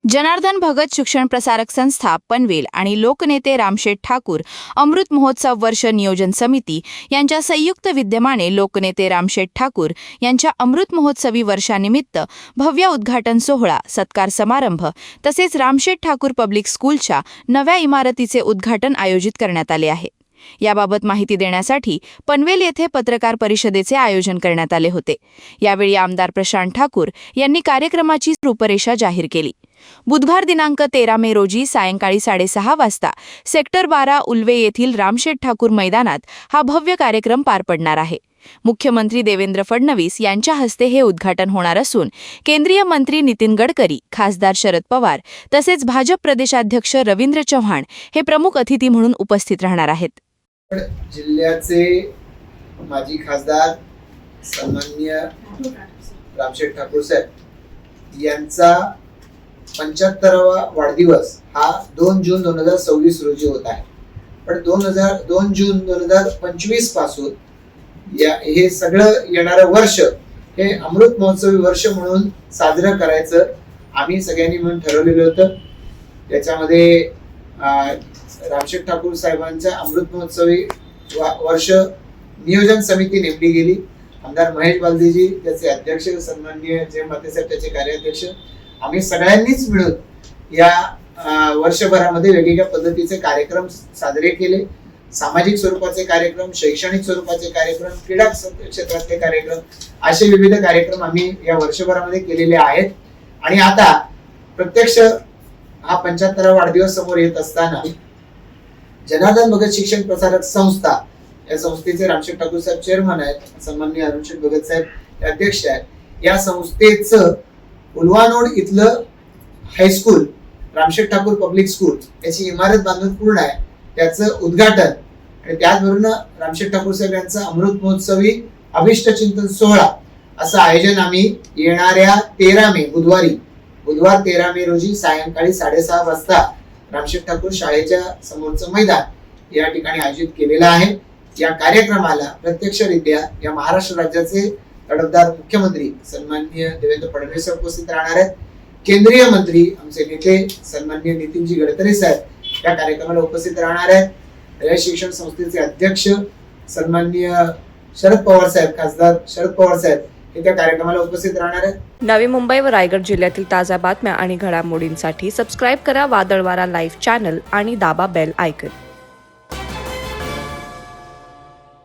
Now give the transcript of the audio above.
जनार्दन भगत शिक्षण प्रसारक संस्था पनवेल आणि लोकनेते रामशेठ ठाकूर अमृत महोत्सव वर्ष नियोजन समिती यांच्या संयुक्त विद्यमाने लोकनेते रामशेठ ठाकूर यांच्या अमृत महोत्सवी वर्षानिमित्त भव्य उद्घाटन सोहळा, सत्कार समारंभ तसेच रामशेठ ठाकूर पब्लिक स्कूलच्या नव्या इमारतीचे उद्घाटन आयोजित करण्यात आले आहे। याबाबत माहिती देण्यासाठी पनवेल येथे पत्रकार परिषदेचे आयोजन करण्यात आले होते। यावेळी आमदार प्रशांत ठाकूर यांनी कार्यक्रमाची रूपरेषा जाहीर केली। बुधवार दिनांक 13 मे रोजी सायंकाळी 6:30 वाजता सेक्टर 12 उल्वे येथील रामशेठ ठाकूर मैदानात हा भव्य कार्यक्रम पार पडणार आहे। मुख्यमंत्री देवेंद्र फडणवीस यांच्या हस्ते हे उद्घाटन होणार असून केंद्रीय मंत्री नितीन गडकरी, खासदार शरद पवार तसेच भाजप प्रदेशाध्यक्ष रवींद्र चव्हाण हे प्रमुख अतिथी म्हणून उपस्थित राहणार आहेत। जिल्ह्याचे माजी खासदार सन्माननीय रामशेठ ठाकूर साहेब यांचा 75वा वाढदिवस हा 2 जून 2026 रोजी होत आहे। पण 2 जून 2025 पासून हे सगळं येणारं वर्ष हे अमृत महोत्सवी वर्ष म्हणून साजरं करायचं आम्ही सगळ्यांनी म्हणून ठरवलेलं होतं। त्याच्यामध्ये रामशेठ ठाकूर साहेबांच्या अमृत महोत्सवी वर्ष नियोजन समिती नेमली गेली। आमदार महेश बालदेजी त्याचे अध्यक्ष, सन्माननीय जय मातेसाहेब त्याचे कार्याध्यक्ष, आम्ही सगळ्यांनीच मिळून या वर्षभरामध्ये वेगवेगळ्या पद्धतीचे कार्यक्रम साजरे केले। सामाजिक स्वरूपाचे कार्यक्रम, शैक्षणिक स्वरूपाचे कार्यक्रम, क्रीडा क्षेत्रातले कार्यक्रम, असे विविध कार्यक्रम आम्ही या वर्षभरामध्ये केलेले आहेत। आणि आता प्रत्यक्ष हा 75वा वाढदिवस समोर येत असताना जनार्दन भगत शिक्षण प्रसारक संस्था या संस्थेचे रामशेठ ठाकूर साहेब चेअरमन आहेत, सन्माननीय रामशेठ भगत साहेब अध्यक्ष आहेत। या संस्थेचं उल्वानोड इथलं high school Ramsheth Thakur public school याची इमारत बांधून पूर्ण आहे, त्याचं उद्घाटन आणि त्याचबरोबर रामशेठ ठाकूर साहेब यांचा अमृत महोत्सवी अभिष्ट चिंतन सोहळा असं आयोजन आम्ही येणाऱ्या 13 मे बुधवार 13 मे रोजी सायंकाळी 6:30 वाजता रामशेठ ठाकूर शाळेच्या समोरचं मैदान या ठिकाणी आयोजित केलेलं आहे। या कार्यक्रमाला प्रत्यक्षरित्या या महाराष्ट्र राज्याचे तडफदार मुख्यमंत्री सन्माननीय देवेंद्र फडणवीस उपस्थित राहणार आहेत। केंद्रीय मंत्री आमचे नेते सन्माननीय नितीनजी गडकरी साहेब या कार्यक्रमाला उपस्थित राहणार आहेत। रयत शिक्षण संस्थेचे अध्यक्ष सन्माननीय शरद पवार साहेब, खासदार शरद पवार साहेब हे त्या कार्यक्रमाला उपस्थित राहणार आहेत। नवी मुंबई व रायगड जिल्ह्यातील ताज्या बातम्या आणि घडामोडींसाठी सबस्क्राईब करा वादळवारा लाईव्ह चॅनल आणि दाबा बेल आयकॉन।